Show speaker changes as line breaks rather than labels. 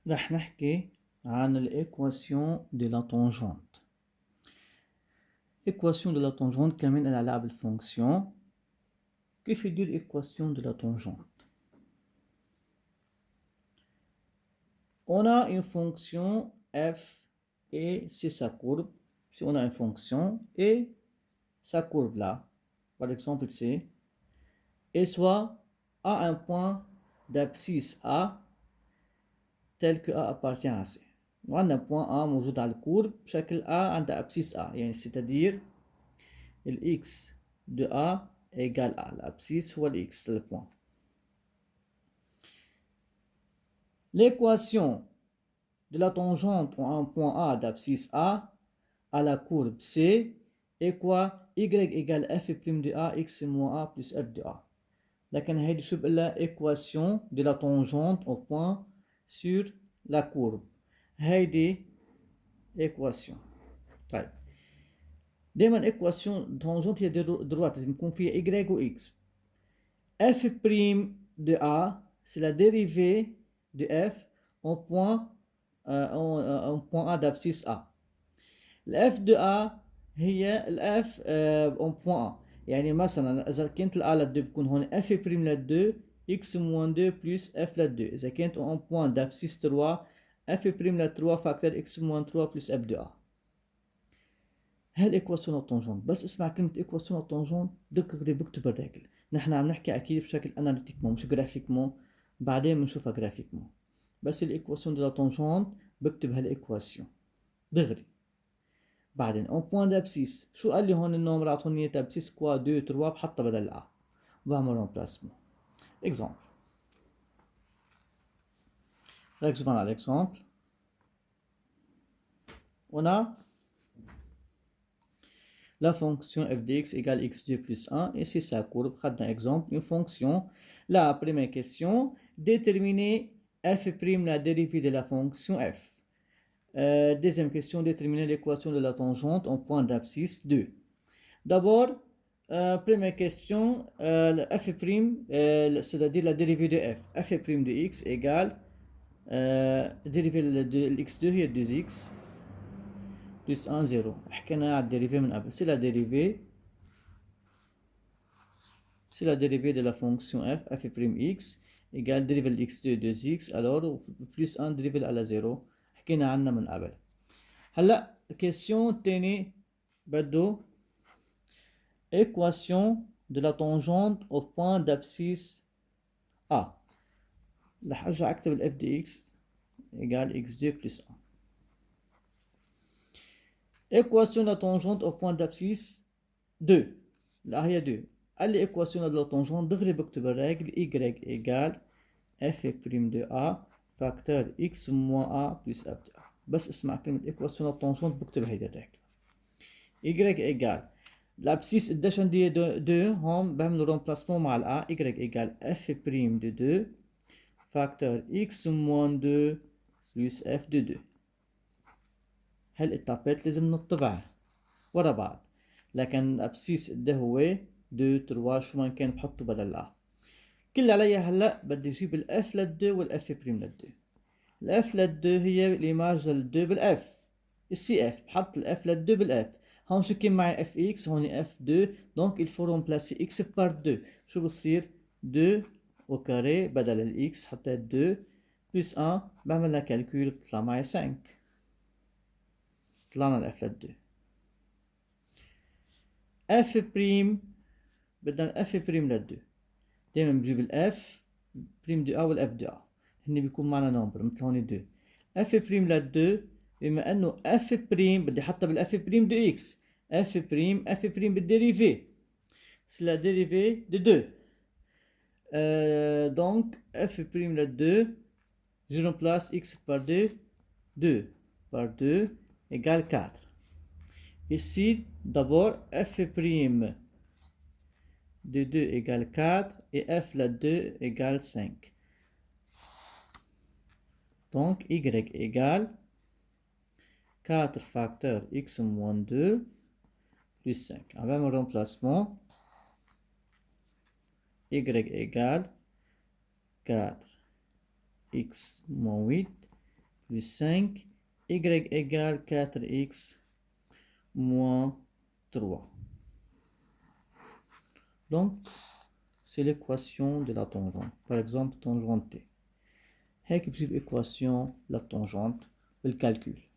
راح نحكي عن الإيكواسيون دي لا تونجونت. إيكواسيون دي لا تونجونت كمان لها علاقة بالفونكسيون. كيف يدير إيكواسيون دي لا تونجونت؟ On a une fonction f et c'est sa courbe. Si on a une fonction et sa courbe là, par exemple c'est, et soit à un point d'abscisse A tel que A appartient à C. وعندنا point A موجود على الكورب بشكل A عندها abscisse A يعني c'est-à-dire le x de A égale A. L'abscisse ou le x, le point. L'équation de la tangente en un point A d'abscisse A à la courbe C est quoi? Y égale f' de A, x moins A plus f de A. لكن هيدي شو بقول لها équation de la tangente au point sur la courbe. هيدي équation. طيب دائما équation tangente هي droite لازم يكون فيها y و x. f' de A c'est la dérivée de f en point A d'abscisse A. الf de A هي الf en point A. يعني مثلا إذا كانت الA لل2 بكون هون f' لل2 x moins 2 plus f لل2. إذا كانت en point d'abscisse 3 f' لل3 facteur x moins 3 plus f de A. هالإيكواسيون التونجونت. بس اسمع كلمة إيكواسيون التونجونت دغري بكتب الرجل. نحن عم نحكي أكيد بشكل أناليتيكمون مش جرافيكمون. بعدين بنشوفها جرافيكمون. بس الإيكواسيون دو لا تونجونت بكتب هالإيكواسيون دغري. بعدين اون بوان دابسيس شو قال لي هون النومر اعطوني تابسيس كوا 2 3 بحطها بدل ا وبعمل رومبلاسمون. اكزامبل ركزوا معنا على الاكزامبل. on a la fonction f de x égale x2 plus 1 et c'est sa courbe. خدنا exemple une fonction. La première question, déterminer f' la dérivée de la fonction f. Deuxième question, déterminer l'équation de la tangente en point d'abscisse 2. D'abord, première question, f', c'est-à-dire la dérivée de f. f' de x égale, dérivée de x2 هي 2x plus 1 0. حكينا على الدérivée من قبل. C'est la dérivée de la fonction f, f' x égale dérivée de x2 2x, alors plus 1 dérivée على 0. حكينا عنها من قبل. هلا الكيسيون الثاني بده équation de la tangente au point d'abscisse A. رح ارجع اكتب ال f de x égale x2 plus 1. Équation de la tangente au point d'abscisse 2. لا هي 2. قال لي équation de la tangente دغري بكتب الرجل y égale f' de A facteur x moins A plus f de A. بس اسمع كلمة équation de la tangente بكتب هيدي الرجل. y égale l'abscisse قديش عندي 2 هون بعمل رومبلاسمون مع ال A. y égale f' de 2 facteur x moins 2 plus f de 2. هالإتابات لازم نطبعها ورا بعض. لكن الأبسيس قد هو 2 3 شو ما كان بحطه بدل A. كل علي هلا بدي اجيب الاف لل2 والاف بريم لل2. الاف لل2 هي الايماج لل2 بالاف. السي اف بحط الاف لل2 بالاف. هون شو كان معي اف اكس هون اف 2 دونك il faut remplacer x par 2. شو بصير 2 au carré بدل الاكس حطيت 2 بلس 1 بعمل لها كالكول بتطلع معي 5. طلعنا الاف لل2. اف بريم بدنا اف بريم لل2. دايما بجيب الاف بريم دو ا والاف دو ا هن بيكون معنا نمبر مثل هون 2. اف بريم لل2 بما انه اف بريم بدي احطها بالاف بريم دو اكس. اف بريم بالديريفي سي لا ديريفي دو 2. دونك اف بريم لل2 je remplace x par 2 2 par 2 égale 4. Ici d'abord f prime de 2 égale 4 et f la 2 égale 5. Donc y égale 4 facteur x moins 2 plus 5. Avec mon remplacement, y égale 4 x moins 8 plus 5, y égale 4x moins 3. Donc, c'est l'équation de la tangente. Par exemple, tangente T. هيك بجيب équation la tangente بالcalcul.